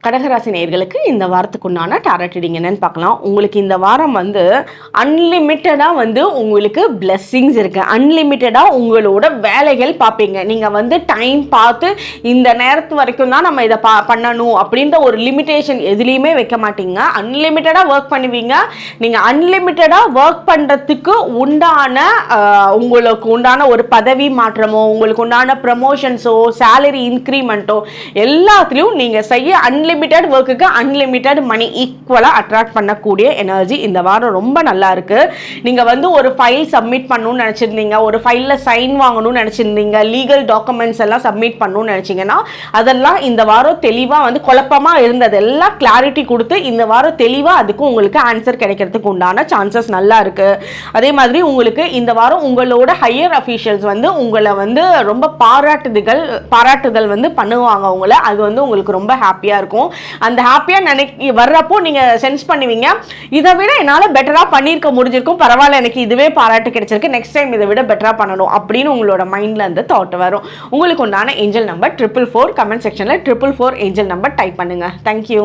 கடகராசி நேயர்களுக்கு இந்த வாரத்துக்கு உண்டான டாரட் ரீடிங் என்னன்னு பார்க்கலாம். உங்களுக்கு இந்த வாரம் அன்லிமிட்டடாக உங்களுக்கு பிளெஸ்ஸிங்ஸ் இருக்குது. அன்லிமிட்டடாக உங்களோட வேலைகள் பார்ப்பீங்க. நீங்கள் டைம் பார்த்து இந்த நேரத்து வரைக்கும் தான் நம்ம இதை பண்ணணும் அப்படின்ற ஒரு லிமிட்டேஷன் எதுலேயுமே வைக்க மாட்டீங்க. அன்லிமிட்டடாக ஒர்க் பண்ணுவீங்க. நீங்கள் அன்லிமிட்டடாக ஒர்க் பண்ணுறதுக்கு உங்களுக்கு உண்டான ஒரு பதவி மாற்றமோ, உங்களுக்கு உண்டான ப்ரமோஷன்ஸோ, சேலரி இன்க்ரிமெண்ட்டோ எல்லாத்துலேயும் நீங்கள் செய்ய அன்லிமிட்டட் ஒர்க்குக்கு அன்லிமிட்டட் மணி ஈக்குவலாக அட்ராக்ட் பண்ணக்கூடிய எனர்ஜி இந்த வாரம் ரொம்ப நல்லா இருக்கு. நீங்கள் ஒரு ஃபைல் சப்மிட் பண்ணணும்னு நினச்சிருந்தீங்க, ஒரு ஃபைலில் சைன் வாங்கணும்னு நினச்சிருந்தீங்க, லீகல் டாக்குமெண்ட்ஸ் எல்லாம் சப்மிட் பண்ணணும்னு நினச்சிங்கன்னா அதெல்லாம் இந்த வாரம் தெளிவாக குழப்பமாக இருந்தது எல்லாம் கிளாரிட்டி கொடுத்து இந்த வாரம் தெளிவாக அதுக்கும் உங்களுக்கு ஆன்சர் கிடைக்கிறதுக்கு உண்டான சான்சஸ் நல்லா இருக்கு. அதே மாதிரி உங்களுக்கு இந்த வாரம் உங்களோட ஹையர் அஃபீஷியல்ஸ் உங்களை ரொம்ப பாராட்டுதல் பண்ணுவாங்க உங்களை. அது உங்களுக்கு ரொம்ப ஹாப்பியாக இருக்கும். அந்த ஹாப்பியாக வர்றப்போ நீங்கள் சென்ஸ் பண்ணுவீங்க, இதை விட என்னால் பெட்டராக பண்ணியிருக்க முடிஞ்சிருக்கும், பரவாயில்ல எனக்கு இதுவே பாராட்டு கிடைச்சிருக்கு, நெக்ஸ்ட் டைம் இதை விட பெட்டராக பண்ணணும் அப்படின்னு உங்களோட மைண்டில் அந்த தாட் வரும். உங்களுக்கு உண்டான ஏஞ்சல் நம்பர் 444. கமெண்ட் செக்ஷனில் 444 ஏஞ்சல் நம்பர் டைப் பண்ணுங்கள். தேங்க்யூ.